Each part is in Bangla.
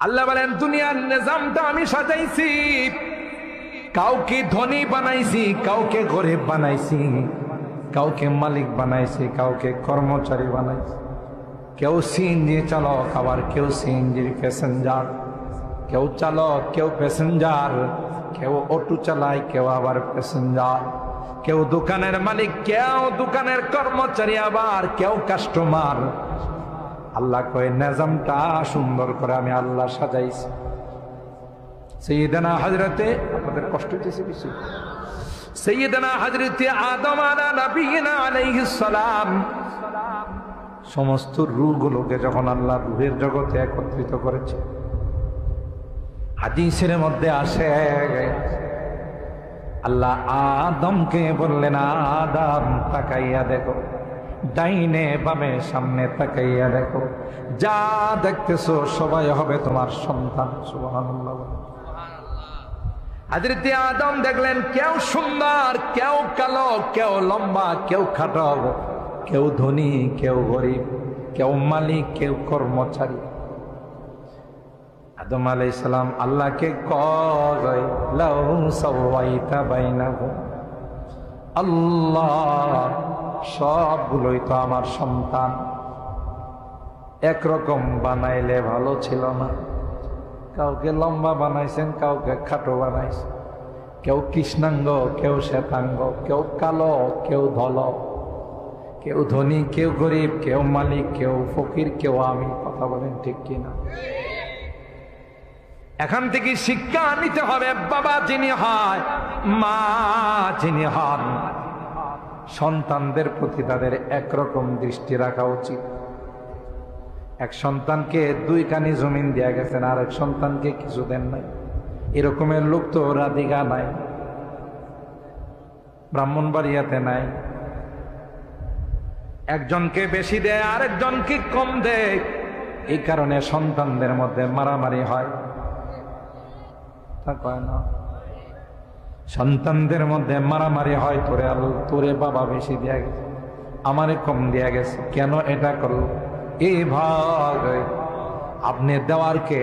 আল্লাহ বলেন দুনিয়ার নিজামটা আমি সাজাইছি, কাউকে ধনী বানাইছি, কাউকে গরিব বানাইছি, কাউকে মালিক বানাইছি, কাউকে কর্মচারী বানাইছি। কেউ সিএনজি চালক, আবার কেউ সিএনজির প্যাসেঞ্জার, কেউ চালক, কেউ প্যাসেঞ্জার, কেউ অটো চালায়, কেউ আবার প্যাসেঞ্জার, কেউ দোকানের মালিক, কেউ দোকানের কর্মচারী, আবার কেউ কাস্টমার। আল্লাহ কয় নিজামটা সুন্দর করে আমি আল্লাহ সাজাইছি। সাইয়্যিদানা হযরতে, আপনাদের কষ্ট হইতেছে বেশি, সাইয়্যিদানা হযরতে আদম আলা নবিয়িনা আলাইহিস সালাম সমস্ত রূহগুলোকে যখন আল্লাহ রূহের জগতে একত্রিত করেছে, হাদিসের মধ্যে আসে আল্লাহ আদমকে বললেন, আদম তাকাইয়া দেখো, ডাইনে বামে সামনে তাকাইয়া দেখো, যা দেখতেছো সবাই হবে তোমার সন্তান। সুবহানাল্লাহ। হযরত আদম দেখলেন কেউ সুন্দর, কেউ কালো, কেউ লম্বা, কেউ খাটো, কেউ ধনী, কেউ গরিব, কেউ মালিক, কেউ কর্মচারী। আদম আলাইহিস সালাম আল্লাহকে কয়, লাউ সাওয়াইতা বাইনাহুম, আল্লাহ সবগুলোই তো আমার সন্তান, একরকম বানাইলে ভালো ছিল না? কাউকে লম্বা বানাইছেন, কাউকে খাটো বানাইছেন, কেউ কৃষ্ণাঙ্গ, কেউ শ্বেতাঙ্গ, কেউ কালো, কেউ ধল, কেউ ধনী, কেউ গরিব, কেউ মালিক, কেউ ফকির, কেউ আমি। কথা বলেন ঠিক কিনা? এখান থেকে শিক্ষা নিতে হবে, বাবা যিনি হয়, মা যিনি হন, সন্তানদের প্রতি তাদের একরকম দৃষ্টি রাখা উচিত। এক সন্তানকে 2 কানি জমিন দেয়া গেছেন, আর এক সন্তানকে কিছু দেন নাই। এরকমের লোক তো রাধিকা নাই, ব্রাহ্মণবাড়িয়াতে নাই। একজনকে বেশি দেয়, আরেকজনকে কম দেয়। এই কারণে সন্তানদের মধ্যে মারামারি হয়, তা কয় না? সন্তানদের মধ্যে মারামারি হয়, তোরে বাবা বেশি দেয়া গেছে, আমারে কম দেয়া গেছে, কেন এটা করলো? এই ভাগ আপনি দেওয়ার কে?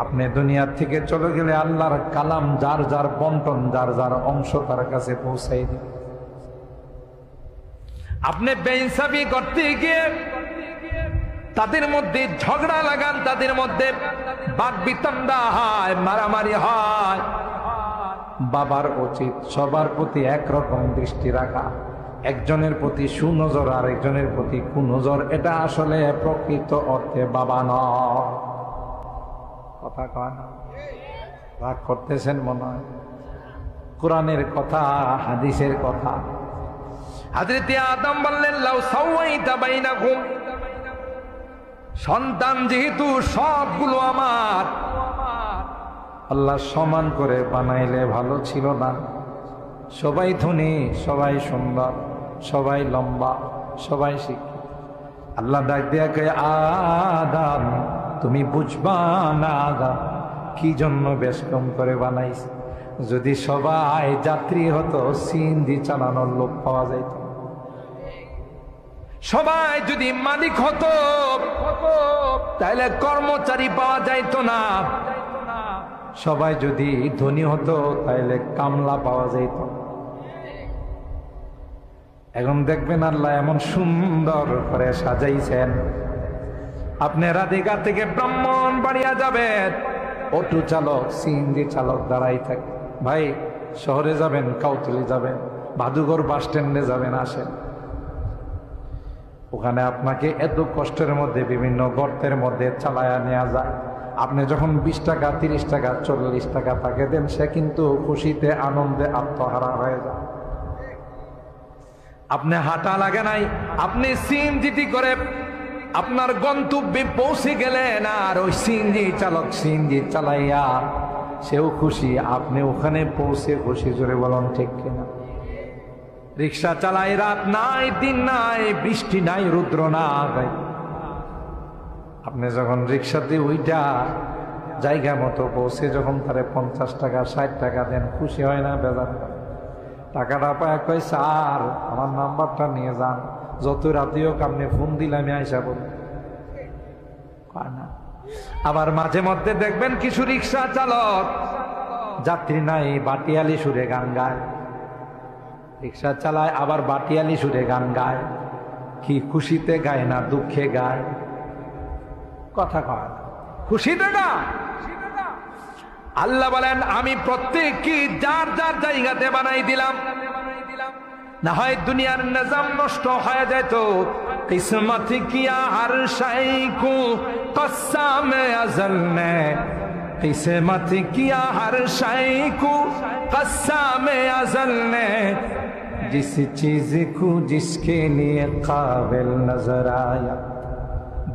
আপনি দুনিয়ার থেকে চলে গেলে আল্লাহর কালাম যার যার বন্টন, যার যার অংশ তার কাছে পৌঁছাই দিন। আপনি বেইনসাফি করতে গিয়ে তাদের মধ্যে ঝগড়া লাগান, তাদের মধ্যে বাকবিতণ্ডা হয়, মারামারি হয়। বাবার উচিত সবার প্রতি একরকম দৃষ্টি রাখা, একজনের প্রতি সুনজর আর একজনের প্রতি কুনজর। এটা আসলে প্রকৃত অর্থে বাবা নয়। কথা কয় না? রাগ করতেছেন মনে হয়? কোরআনের কথা, হাদিসের কথা। হযরত আদম বললেন, লাউ সাওয়াইতা বাইনাকুম, সন্তান যেহেতু সবগুলো আমার, আল্লাহ সমান করে বানাইলে ভালো ছিল না? সবাই ধনী, সবাই সুন্দর, সবাই লম্বা, সবাই শিক্ষিত। আল্লাহ ডাক দিয়া কয়, আদম তুমি বুঝবা না আদম কি জন্য বেশ কম করে বানাইছে? যদি সবাই যাত্রী হতো, সিএনজি চালানোর লোক পাওয়া যাইত। সবাই যদি মালিক হতো, তাহলে কর্মচারী পাওয়া যাইত না। সবাই যদি ধনী হতো, তাহলে কামলা পাওয়া যাইত। এখন দেখবেন আল্লাহ এমন সুন্দর করে সাজাইছেন, আপনি রাধিকা থেকে ব্রাহ্মণবাড়িয়া যাবেন, অটো চালক, সিএনজি চালক দাঁড়াই থাকে। ভাই শহরে যাবেন, কাউতলি যাবেন, ভাদুঘর বাস স্ট্যান্ডে যাবেন, আসেন। ওখানে আপনাকে এত কষ্টের মধ্যে বিভিন্ন গর্তের মধ্যে চালায়া নেওয়া যায়। আপনি যখন 20 টাকা, 30 টাকা, 40 টাকা তাকে দেন, সে কিন্তু খুশিতে আনন্দে আত্মহারা হয়ে যায়। আপনি হাঁটা লাগে নাই, আপনি সিএনজি করে আপনার গন্তব্যে পৌঁছে গেলেন, আর ওই সিএনজি চালক সিএনজি চালাইয়া সেও খুশি, আপনি ওখানে পৌঁছে খুশি। জোরে বলুন ঠিক কিনা? রিক্সা চালাই, রাত নাই, দিন নাই, বৃষ্টি নাই, রুদ্র নাই, আপনি যখন রিক্সাতে ওইটা জায়গা মতো পৌঁছে যখন তারে 50 টাকা 60 টাকা দেন, খুশি হয় না? বেজার টাকাটা পায় কয়, স্যার আমার নাম্বারটা নিয়ে যান, যত রাতেও আপনি ফোন দিলে আমি আইসা বলি। না আবার মাঝে মধ্যে দেখবেন কিছু রিক্সা চালক যাত্রী নাই বাটিয়ালি সুরে গান গায়, রিক্সা চালায় আবার বাটিয়ালি সুরে গান গায়। কি খুশিতে গায় না দুঃখে গায়? কথা কয় খুশিতে গায়। আল্লাহ বলেন আমি প্রত্যেককে যার যার জায়গাতে বানাই দিলাম, না হয় দুনিয়ার নিজাম নষ্ট হয়ে যেত। কিসমত কিয়া হর শাই কো কসাম আজল নে, किस्मत किया हर शाय को कस्साम अज़ल ने, जिस चीज को जिसके लिए काबिल नजर आया।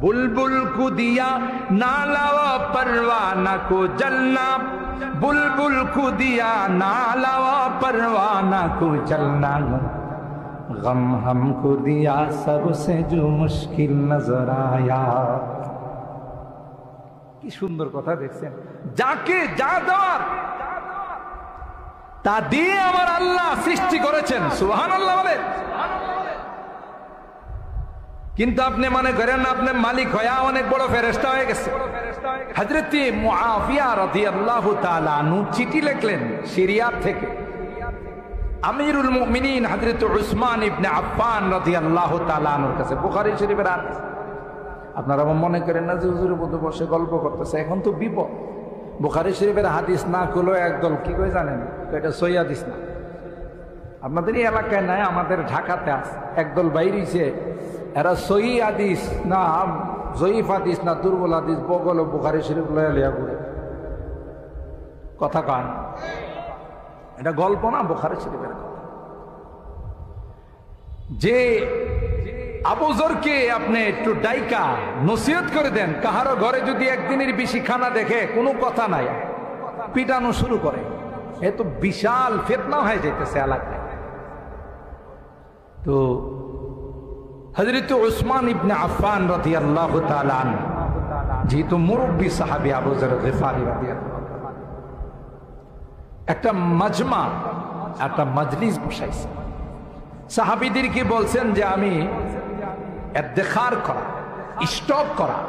बुलबुल को दिया नाला व परवाना को जलना, बुलबुल को दिया नाला व परवाना को जलना, गम हमको दिया सबसे जो मुश्किल नजर आया। কি সুন্দর কথা দেখছেন, যাকে যা দেওয়ার তা দিয়ে আমার আল্লাহ সৃষ্টি করেছেন। সুবহানাল্লাহ বলে। কিন্তু আপনি মনে করেন আপনি মালিক হয়ে অনেক বড় ফেরেশতা হয়ে গেছে। হযরত মুআবিয়া রাদিয়াল্লাহু তাআলা আনহু চিঠি লিখলেন সিরিয়া থেকে আমিরুল মুমিনিন হযরত উসমান ইবনে আফফান রাদিয়াল্লাহু তাআলা আনহুর কাছে। বুখারী শরীফের হাদিস। আপনারা মনে করেন না যে হুজুরের মধ্যে বসে গল্প করতেছে, এখন তো বিপদ। বুখারী শরীফের হাদিস না করলো একদল কি করে জানেন, এটা সহিহ হাদিস না। আপনাদের এই এলাকায় নাই, আমাদের ঢাকাতে আছে একদল বাইরেছে, এরা সহিহ হাদিস না জয়ীফ হাদিস না দুর্বল হাদিস বগল বুখারী শরীফ লয়া লিয়া ঘুরে। কথা কন, এটা গল্প না, বুখারী শরীফের কথা। যে আবু যরকে আপনি একটু ডাইকা নসিহত করে দেন, কাহারো ঘরে যদি একদিনের বেশি খানা দেখে কোনো কথা নাই, পিটানো শুরু করে, এ তো বিশাল ফিতনা হয়ে যাইতেছে এলাকায়। তো হযরত উসমান ইবনে আফফান রাদিয়াল্লাহু তাআলা আনহু যেহেতু মুরব্বী সাহাবী আবু যর গিফারি রাদিয়াল্লাহু তাআলা, একটা মাজমা একটা মজলিস বসাইছে। সাহাবীদেরকে বলছেন যে আমি ইদ্তেখার করা, স্টক করা,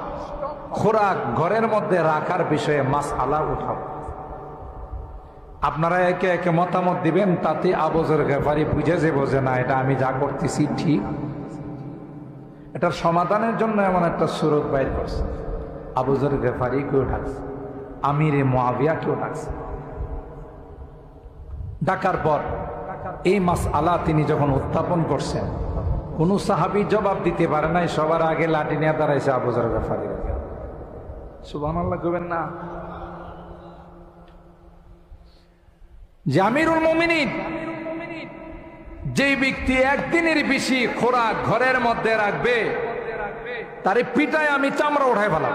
খোরাক ঘরের মধ্যে রাখার বিষয়ে মাসআলা উঠাও। আপনারা একে একে মতামত দিবেন, তাতে আবু যর গিফারি বুঝে যাবে যে না এটা আমি যা করতেছি ঠিক। এটার সমাধানের জন্য এমন একটা সুরত বাইর করছে। আবু যর গিফারি কেউ ডাকছে, আমিরে মুআবিয়া কেউ ডাকছে। ডাকার পর এই মাসআলা তিনি যখন উত্থাপন করছেন, কোন সাহাবী জবাব দিতে পারে নাই। সবার আগে লাঠি নিয়ে দাঁড়াইছে আবু যর গিফারি। সুবহানাল্লাহ কইবেন না? যে আমিরুল মুমিনিন, যেই ব্যক্তি একদিনের বেশি খোরাক ঘরের মধ্যে রাখবে তারে পিটায় আমি চামড়া উঠাই ফেলাম।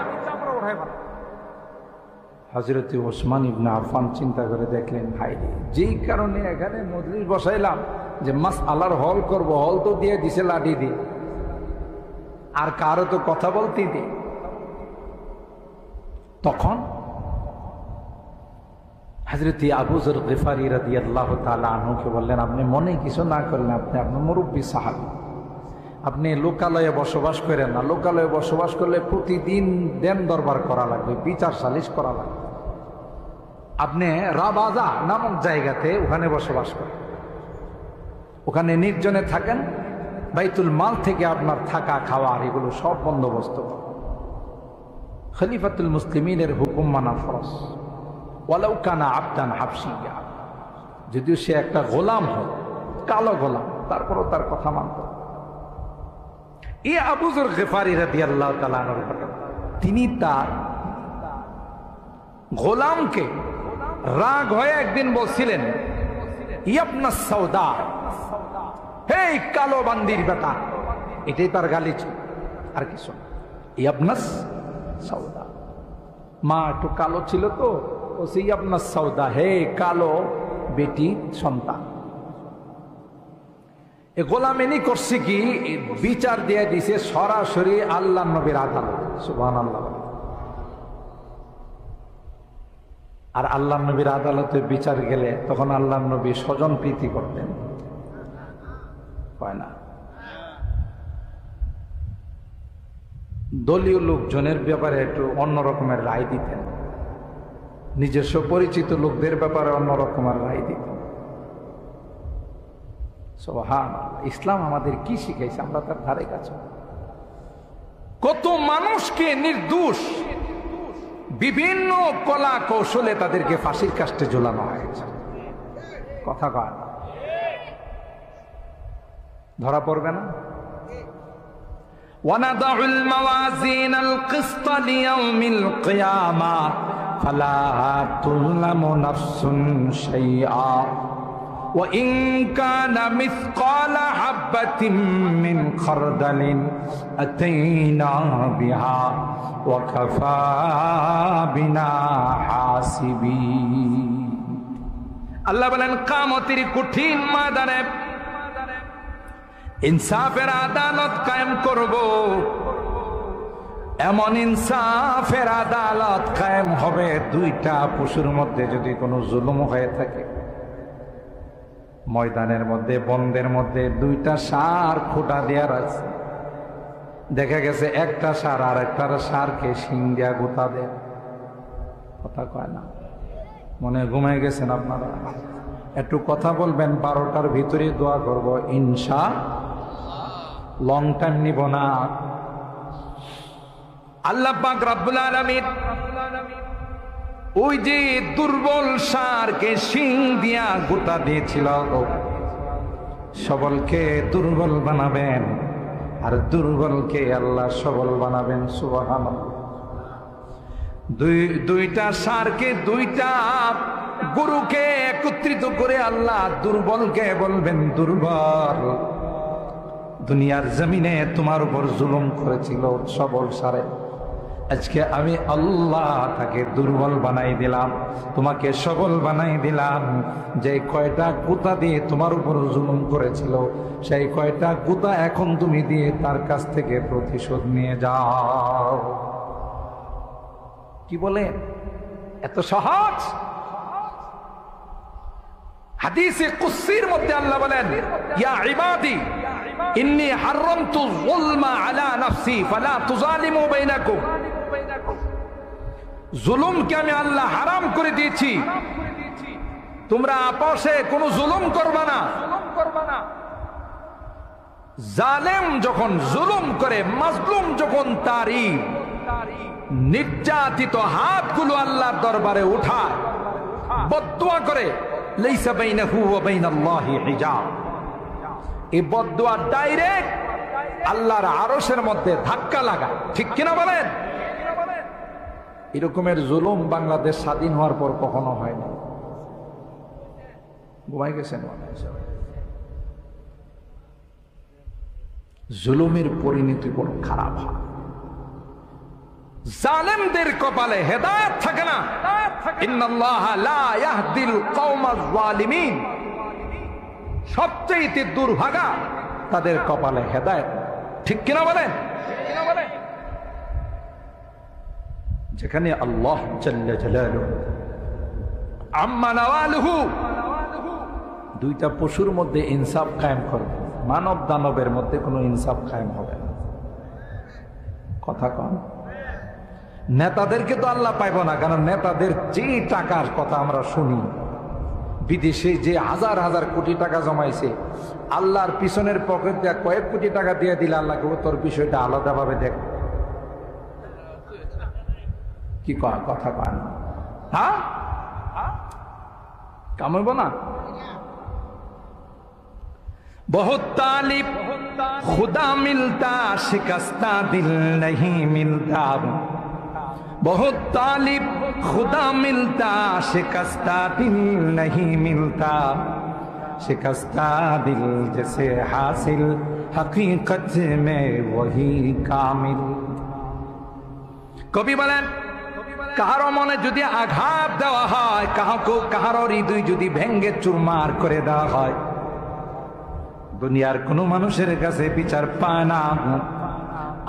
হযরত উসমান ইবনে আফফান চিন্তা করে দেখলেন, ভাই যেই কারণে এখানে মজলিস বসাইলাম যে মাসআলার হল করব, হল তো দিয়ে দিছে লাঠি দিয়ে, আর কারো তো কথা বলতেই দিই। তখন হযরত আবু যর গিফারি রাদিয়াল্লাহু তাআলা আনহুকে বললেন, আপনি মনে কিছু না করলেন, আপনি আপনার মুরব্বী সাহাবী, আপনি লোকালয়ে বসবাস করেন না। লোকালয়ে বসবাস করলে প্রতিদিন দেন দরবার করা লাগবে, বিচার সালিশ করা লাগবে। আপনি রাবাজা নামক জায়গাতে ওখানে বসবাস করেন, ওখানে নির্জনে থাকেন, বাইতুল মাল থেকে আপনার থাকা খাওয়ার এগুলো সব বন্দোবস্ত করেন। খলিফাতুল মুসলিমিনের হুকুম মানা ফরজ, ওয়ালাউ কানা আবদান হাবশিয়া, যদিও সে একটা গোলাম হয়, কালো গোলাম, তারপরও তার কথা মানত। এই আবু যর গিফারি রাদিয়াল্লাহু তাআলা আনহু তিনি তার গোলামকে রাগ হয়ে একদিন বলছিলেন, ইয়াবনাস সাউদা, হে কালো বান্দির বেটা। এটাই তার গালি ছিল, আর কিছু না। ইয়াবনাস সাউদা, মা একটু কালো ছিল তো, ও সেই ইয়াবনাস সাউদা, হে কালো বেটি সন্তান। এ গোলামেনি করছে কি, বিচার দিয়ে দিছে সরাসরি আল্লাহ নবীর আদালত। সুবহানাল্লাহ। আর আল্লাহ নবীর আদালতে বিচার গেলে তখন আল্লাহ নবী স্বজন প্রীতি করতেন, হয় না? দলীয় লোকজনের ব্যাপারে একটু অন্য রকমের রায় দিতেন, নিজস্ব পরিচিত লোকদের ব্যাপারে অন্য রকমের রায় দিতেন। সুবহানাল্লাহ, ইসলাম আমাদের কি শিখাইছে আমরা তার ধারে কাছে। কত মানুষকে নির্দোষ বিভিন্ন কলা কৌশলে তাদেরকে ফাঁসির কাস্টে ঝোলানো হয়েছে। কথা কয় না, ধরা পড়বে না? وَنَضَعُ الْمَوَازِينَ الْقِسْطَ لِيَوْمِ الْقِيَامَةِ فَلَا تُظْلَمُ نَفْسٌ شَيْئًا وَإِنْ كَانَ مِثْقَالَ حَبَّةٍ مِّنْ خَرْدَلٍ أَتَيْنَا بِهَا وَكَفَى بِنَا حَاسِبِينَ। আল্লাহ বলেন কিয়ামতের কঠিন ময়দানে ইনসাফের আদালত কায়েম করব। এমন ইনসাফের আদালত কায়েম হবে, দুইটা পশুর মধ্যে যদি কোনো জুলুম হয়ে থাকে, ময়দানের মধ্যে বন্দের মধ্যে দুইটা ষাঁড় খোঁটা দেওয়ার আছে, দেখা গেছে একটা ষাঁড় আর একটা ষাঁড়কে শিং দিয়া গোতা দেয়। কথা কয় না, মনে ঘুমায় গেছেন আপনারা? একটু কথা বলবেন, 12টার ভিতরে দোয়া করব ইনশাআল্লাহ, লং টাইম নিব না। আল্লাহ পাক রব্বুল আলামিন ওই যে দুর্বল ষাঁড়কে শিং দিয়া গোতা দিয়েছিল, সবলকে দুর্বল বানাবেন আর দুর্বলকে আল্লাহ সবল বানাবেন। সুবহানাল্লাহ। দুইটা ষাঁড়কে, দুইটা গরুকে একত্রিত করে আল্লাহ দুর্বলকে বলবেন, দুর্বল, দুনিয়ার জমিনে তোমার উপর জুলুম করেছিল সবল ষাঁড়ে, আজকে আমি আল্লাহ তাকে দুর্বল বানাই দিলাম, তোমাকে সবল বানাই দিলাম। যে কয়টা গুতা দিয়ে তোমার উপর জুলুম করেছিল, সেই কয়টা গুতা এখন তুমি দিয়ে তার কাছ থেকে প্রতিশোধ নিয়ে যাও। কি বলে? এত সহজ? হাদিসে কুদসির মধ্যে আল্লাহ বলেন, ইয়া ইবাদি ইন্নী হারামতু যুলমা আলা নাফসি ফালা তুযালিমু বাইনাকুম। জুলুমকে আমি আল্লাহ হারাম করে দিয়েছি, তোমরা আপসে কোনো জুলুম করবা না। জালেম যখন জুলুম করে, মাজলুম যখন তারই নির্যাতিত হাতগুলো আল্লাহর দরবারে উঠায়, বদদুয়া করে, লাইসা বাইনাহু ওয়া বাইনাল্লাহি হিজাব, এই বদদুয়া ডাইরেক্ট আল্লাহর আরশের মধ্যে ধাক্কা লাগায়। ঠিক কিনা বলেন? এরকমের জুলুম বাংলাদেশ স্বাধীন হওয়ার পর কখনো হয়নি। ঘুমাই গেছেন? জুলুমের পরিণতি বড় খারাপ হয়। জালেমদের কপালে হেদায়েত থাকে না। ইন্নাল্লাহা লা ইয়াহদিল কওমাজ যালিমিন, সবচেয়ে দুর্ভাগা তাদের কপালে হেদায়েত। ঠিক কিনা বলেন? যেখানে আল্লাহ জাল্লা জালালুহু আম্মা নাওয়ালুহু দুইটা পশুর মধ্যে ইনসাফ কায়েম করবে, মানব দানবের মধ্যে কোনো ইনসাফ কায়েম হবে না। কথা কন। নেতাদেরকে তো আল্লাহ পাইব না, কারণ নেতাদের যে টাকার কথা আমরা শুনি, বিদেশে যে হাজার হাজার কোটি টাকা জমাইছে, আল্লাহর পিছনের পকেট দিয়ে কয়েক কোটি টাকা দিয়ে দিলে আল্লাহকে তোর বিষয়টা আলাদাভাবে দেখ। কি কথা কয় না? হ্যাঁ, কামাইব না। बहुत तालिब खुदा मिलता शिकस्ता दिल नहीं मिलता, बहुत तालिब खुदा मिलता शिकस्ता दिल नहीं मिलता, शिकस्ता दिल जैसे हासिल हकीकत में वही कामिल। कवि বলেন, কাহারো মনে যদি আঘাত দেওয়া হয়, কাহারো হৃদয় যদি ভেঙ্গে চুরমার করে দেওয়া হয়, দুনিয়ার কোন মানুষের কাছে বিচার পায় না,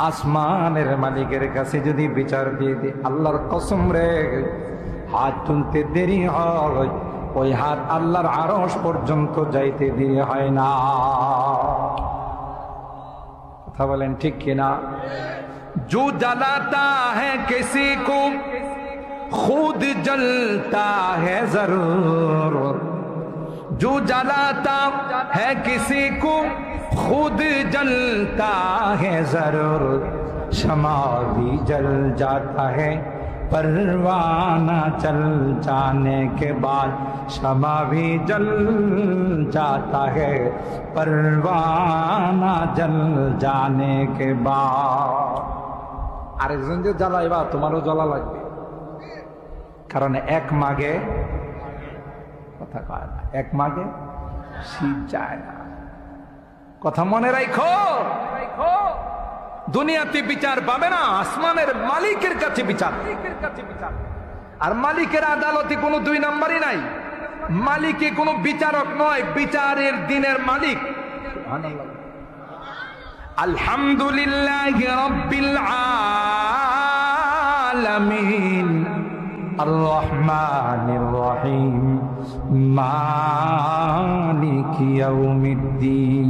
আসমানের মালিকের কাছে যদি বিচার দিয়ে দিই, আল্লাহর কসম রে, হাত তুলতে দেরি হয়, ওই হাত আল্লাহর আরশ পর্যন্ত যাইতে দেরি হয় না। কথা বলেন ঠিক কিনা? जो जलाता है किसी को खुद जलता है जरूर, जो जलाता है किसी को खुद जलता है जरूर, शमा भी जल जाता है परवाना जल जाने के बाद, शमा भी जल जाता है परवाना जल जाने के बाद। আরেকজন যে জ্বালাইবা তোমারও জ্বালা লাগবে, কারণ এক মাগে কথা কয় না, এক মাগে শীত যায় না। কথা মনে রাখো, দুনিয়াতে বিচার পাবে না, আসমানের মালিকের কাছে বিচার। আর মালিকের আদালতে কোনো দুই নাম্বারই নাই, মালিকে কোনো বিচারক নয়, বিচারের দিনের মালিক। আলহামদুলিল্লাহ রাব্বিল আলামিন আর রহমানির রহিম মালিকি ইয়াউমিদ্দিন।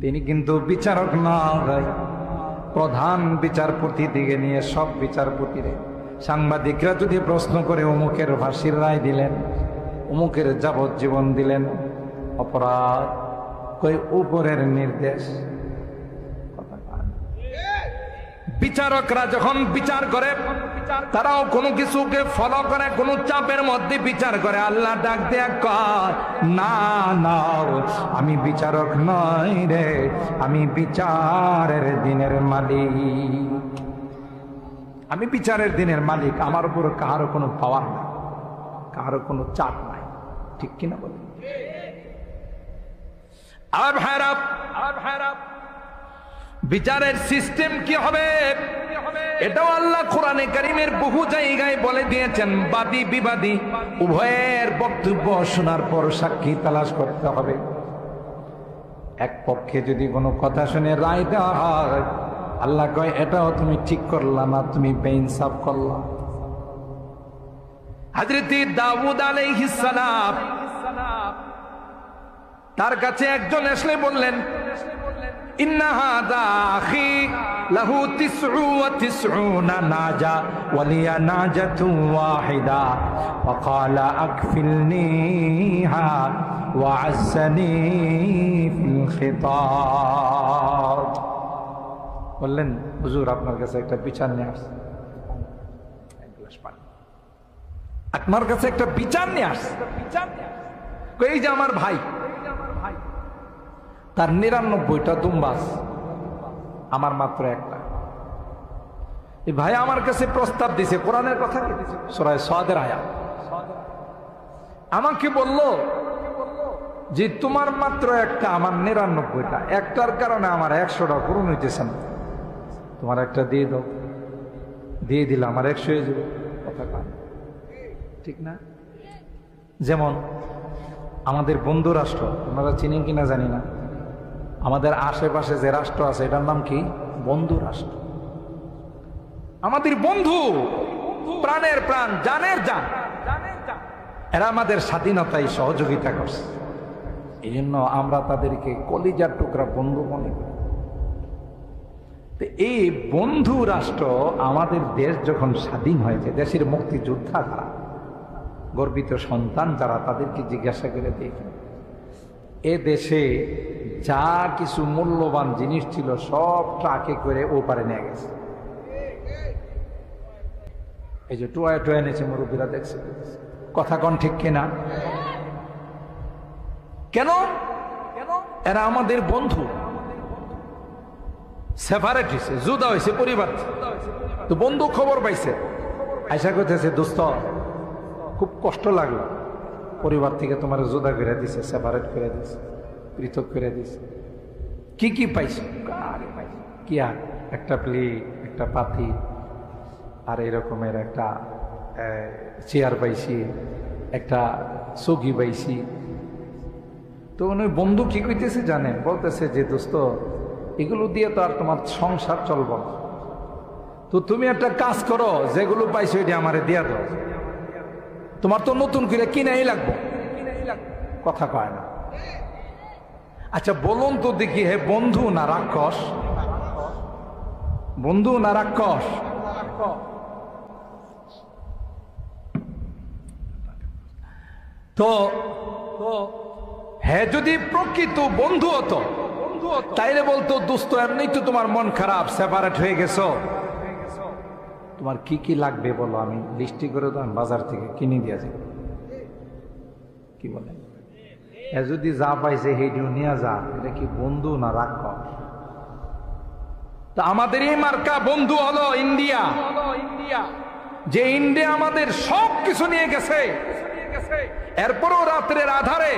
তিনি কিন্তু বিচারক নয়, প্রধান বিচারপতি দিকে নিয়ে সব বিচারপতিরে। সাংবাদিকরা যদি প্রশ্ন করে অমুকের ফাঁসির রায় দিলেন, অমুকের যাবজ্জীবন দিলেন, অপরাধ কই উপরের নির্দেশ। বিচারকরা যখন বিচার করে তারাও কোনো কিছুকে ফলো করে, কোনো চাপের মধ্যে বিচার করে। আল্লাহ ডাক দেয়া কয়, না না আমি বিচারক নই রে, আমি বিচারের দিনের মালিক, আমি বিচারের দিনের মালিক। আমার উপর কারো কোনো পাওয়ার নাই, কারো কোনো চাপ নাই, ঠিক কিনা বলে? আর ভাইরা বিচারের সিস্টেম কি হবে এটাও আল্লাহ কোরআনে কারীমের বহু জায়গায় বলে দিয়েছেন। বাদী বিবাদী উভয়ের বক্তব্য শোনার পর সাক্ষী তালাশ করতে হবে। এক পক্ষে যদি কোনো কথা শুনে রায় দেওয়া হয়, আল্লাহ কয় এটাও তুমি ঠিক করলা না, তুমি বেইনসাফ করলা। হযরত দাউদ আলাইহিস সালাম, তার কাছে একজন এসে বললেন, ইন্না হাযা আখি লাহু 99 নাজা ওয়া লিয়া নাজাতুন ওয়াহিদা ফাকালা আকফিলনিহা ওয়া আযানি ফিল খিতাব। বললেন, হুজুর আপনার কাছে একটা বিচার নিয়ে আসছে, এক গ্লাস পানি, আপনার কাছে একটা বিচার নিয়ে আসছে। এই যে আমার ভাই, তার 99টা দুম্বাস, আমার মাত্র একটা। এই ভাই আমার কাছে প্রস্তাব দিছে, কোরআনের কথা কি দিছে, সূরা সাদের আয়াত। আমাকে বলল যে তোমার মাত্র একটা, আমার 99টা, একটার কারণে আমার 100টা পূরণ হইতেছে না, তোমার একটা দিয়ে দাও। দিয়ে দিলে আমার 100 হয়ে যাবে। কথা কয় ঠিক না? যেমন আমাদের বন্ধু রাষ্ট্র, আপনারা চিনেন কিনা জানি না, আমাদের আশেপাশে যে রাষ্ট্র আছে এটার নাম কি? বন্ধু রাষ্ট্র। আমাদের বন্ধু, প্রাণের প্রাণ, জানের জান, এরা আমাদের স্বাধীনতায় সহযোগিতা করছে। এই জন্য আমরা তাদেরকে কলিজার টুকরা বন্ধু মনে করি। এই বন্ধু রাষ্ট্র আমাদের দেশ যখন স্বাধীন হয়েছে, দেশের মুক্তিযোদ্ধা যারা, গর্বিত সন্তান যারা, তাদেরকে জিজ্ঞাসা করে দেখি এ দেশে যা কিছু মূল্যবান জিনিস ছিল সব ট্রাকে করে ওপারে নিয়ে গেছে। এই যে টোয়া টোয়া এনেছে, মুরব্বীরা দেখছে। কথা কোন ঠিক কিনা? কেন? এরা আমাদের বন্ধু। সেপারেট হয়েছে, জুদা হয়েছে পরিবার, তো বন্ধু খবর পাইছে, আশা করতেছে দোস্ত খুব কষ্ট লাগলো, পরিবার থেকে তোমার জুদা করে দিছে, সেপারেট করে দিছে, পৃথক করে দিছে। কি কি পাইছে? কি আর একটা প্লেট, একটা পাতি, আর এরকমের একটা চেয়ার পাইছি, একটা চৌকি পাইছি। তো উনি বন্ধু কি কইতেছে জানেন? বলতেছে যে দোস্ত এগুলো দিয়ে তো আর তোমার সংসার চলব না, তো তুমি একটা কাজ করো, যেগুলো পাইছো এটা আমারে দিয়া দাও, তোমার তো নতুন করে কিনাই লাগবো। কথা কয় না। আচ্ছা বলুন তো দেখি, হে বন্ধু না রাক্ষস? বন্ধু না রাক্ষস? তো হ্যাঁ, যদি প্রকৃত বন্ধু হতো তাইলে বলতো দোস্ত এমনি তো তোমার মন খারাপ, সেপারেট হয়ে গেছো, তোমার কি কি লাগবে বলো, আমি লিস্টি করে দাও, বাজার থেকে কিনে দিয়ে যাই। কি বলে? যদি যা পাইছে হেডিও নিয়ে যা, এটা কি বন্ধু না রাক্ষস? তা আমাদের এই মার্কা বন্ধু হলো ইন্ডিয়া, যে ইন্ডিয়া আমাদের সব কিছু নিয়ে গেছে। এরপরও রাত্রের আধারে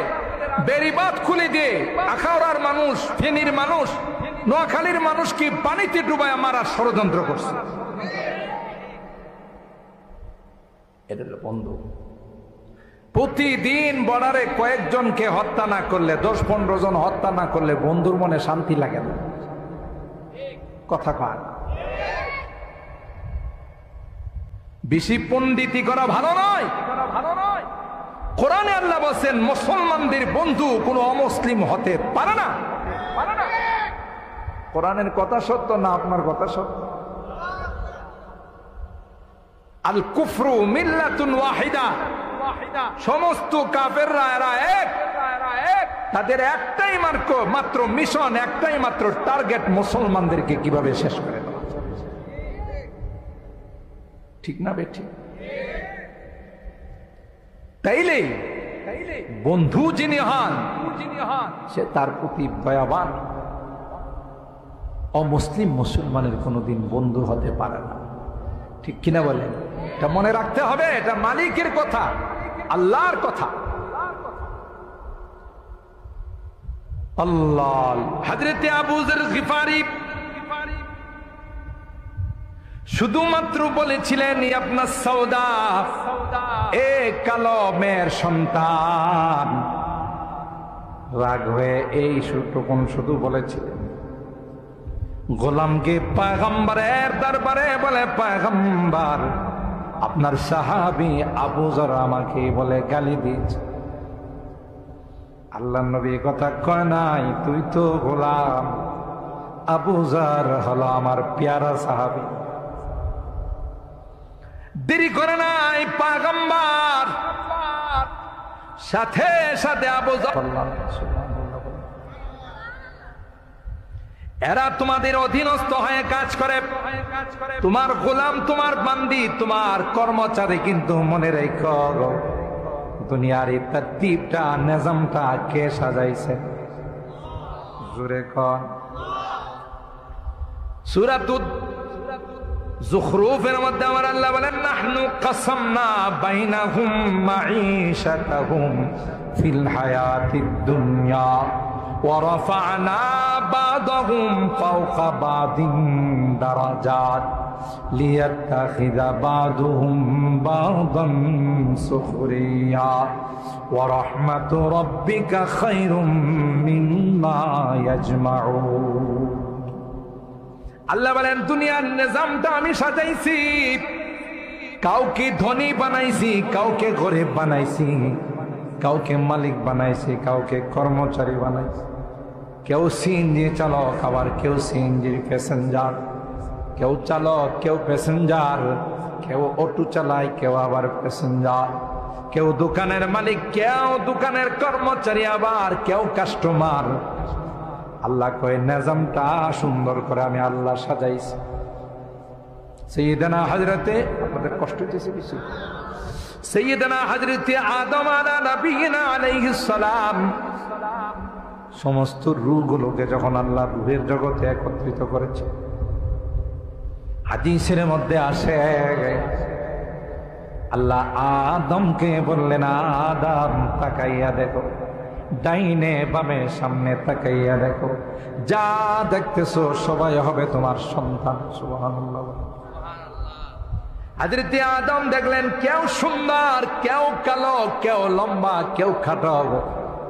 বেড়িবাঁধ খুলে দিয়ে আখাউড়ার মানুষ, ফেনীর মানুষ, নোয়াখালীর মানুষ কি পানিতে ডুবায় মারার ষড়যন্ত্র করছে। এটা হলো বন্ধু। প্রতিদিন বর্ডারে কয়েকজনকে হত্যা না করলে, 10-15 জন হত্যা না করলে বন্ধুর মনে শান্তি লাগে না। কথা কয় বেশি পণ্ডিতি করা ভালো নয়। কোরআনে আল্লাহ বলেন মুসলমানদের বন্ধু কোন অমুসলিম হতে পারে না। কোরআনের কথা সত্য না আপনার কথা সত্য? আল কুফরু মিল্লাতুন ওয়াহিদা, সমস্ত কাফেররা এরা এক, তাদের একটাই মাত্র মিশন, একটাই মাত্র টার্গেট, মুসলমানদেরকে কিভাবে শেষ করে দেওয়া। ঠিক না বেঠি? তাইলে বন্ধু যিনি হন সে তার প্রতি দয়াবান। অমুসলিম মুসলমানের কোনোদিন বন্ধু হতে পারে না। ঠিক কিনা বলেন? এটা মনে রাখতে হবে। এটা মালিকের কথা, আল্লাহর কথা। আল্লাহ হযরতে আবু যর গিফারি শুধুমাত্র বলেছিলেন আপনার সৌদা, এ কালো মেয়ের সন্তান। রাগ হয়ে এই সুটুকুন শুধু বলেছিলেন। গোলামকে পয়গম্বরের দরবারে বলে, পয়গম্বর আপনার সাহাবী আবু যর আমাকে বলে গালি দিয়েছে। আল্লাহ নবী কথা কয় নাই, তুই তো গোলাম, আবু যর হলো আমার প্যারা সাহাবী। দেরি করে নাই পয়গম্বর সাথে সাথে আবু যর, এরা তোমাদের অধীনস্থ হয়ে কাজ করে, তোমার গোলাম, তোমার বান্দি, তোমার কর্মচারী। কিন্তু মনে রেখো দুনিয়ার এই তরতিবটা, নিজামটা কে সাজাইছে? জোরে কোন? সূরাতুল যুখরুফের মধ্যে আমার আল্লাহ বলেন, নাহনু কাসামনা বাইনাহুম মাঈশাতাহুম ফিল হায়াতিদ দুনিয়া ওয়া রাফা'না বা'দাহুম ফাওকা বা'দিন দারাজাত লিয়াত্তাখিযা বা'দুহুম বা'দান সুখরিয়া ওয়া রাহমাতু রাব্বিকা খায়রুম মিম্মা ইয়াজমাউন। আল্লাহ বলেন দুনিয়ার নিজামটা আমি সাজাইছি, কাউকে ধনী বানাইছি, কাউকে গরিব বানাইছি, কাউকে মালিক বানাইছি, কাউকে কর্মচারী বানাইছি। কেউ সিএনজি চালক, আবার কেউ সিএনজির প্যাসেঞ্জার, কেউ চালক, কেউ প্যাসেঞ্জার, কেউ অটো চালায়, কেউ আবার প্যাসেঞ্জার, কেউ দোকানের মালিক, কেউ দোকানের কর্মচারী, আবার কেউ কাস্টমার। আল্লাহ কয় নিজামটা সুন্দর করে আমি আল্লাহ সাজাইছি। সাইয়েদনা হযরতে, আপনাদের কষ্ট হইতেছে কিছু? সাইয়েদনা হযরতে আদম আলা নবিয়িনা আলাইহিস সালাম সমস্ত রূহগুলোকে যখন আল্লাহ রূহের জগতে একত্রিত করেছে, হাদিসের মধ্যে আসে আল্লাহ আদমকে বললেন, আদম তাকাইয়া দেখো, ডাইনে বামে সামনে তাকাইয়া দেখো, যা দেখতেছো সবাই হবে তোমার সন্তান। সুবহানাল্লাহ। হযরতে আদম দেখলেন কেউ সুন্দর, কেউ কালো, কেউ লম্বা, কেউ খাটো,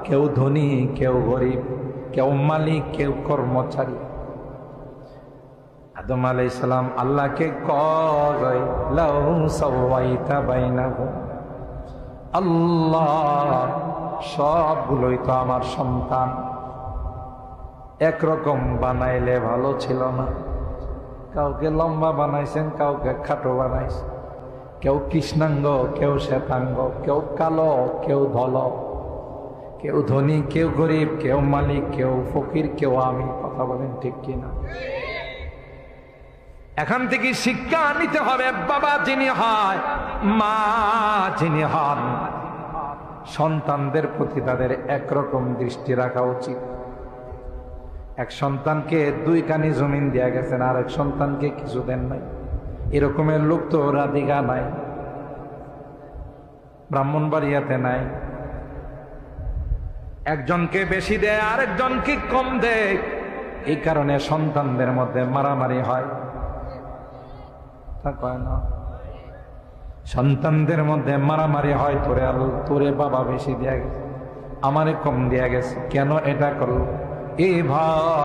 কেউ ধনী, কেউ গরিব, কেউ মালিক, কেউ কর্মচারী। আদম আলাইহিস সালাম আল্লাহকে কয়, লাউ সাওয়াইতা বাইনাহুম, আল্লাহ সবগুলোই তো আমার সন্তান, একরকম বানাইলে ভালো ছিল না? কাউকে লম্বা বানাইছেন, কাউকে খাটো বানাইছেন, কেউ কৃষ্ণাঙ্গ, কেউ শ্বেতাঙ্গ, কেউ কালো, কেউ ধল, কেউ ধনী, কেউ গরিব, কেউ মালিক, কেউ ফকির, কেউ আমি। কথা বলেন ঠিক কিনা? এখান থেকে শিক্ষা নিতে হবে, বাবা যিনি হয়, মা যিনি হন, সন্তানদের প্রতি তাদের একরকম দৃষ্টি রাখা উচিত। এক সন্তানকে 2 কানি জমিন দেয়া গেছেন, আর এক সন্তানকে কিছু দেন নাই। এরকমের লোক তো রাধিকা নাই, ব্রাহ্মণবাড়িয়াতে নাই। একজনকে বেশি দেয়, আরেকজনকে কম দেয়। এই কারণে সন্তানদের মধ্যে মারামারি হয়। তা কয় না, সন্তানদের মধ্যে মারামারি হয়। তোরে বাবা বেশি দেয়া গেছে, আমারে কম দেয়া গেছে, কেন এটা করলো? এ ভাই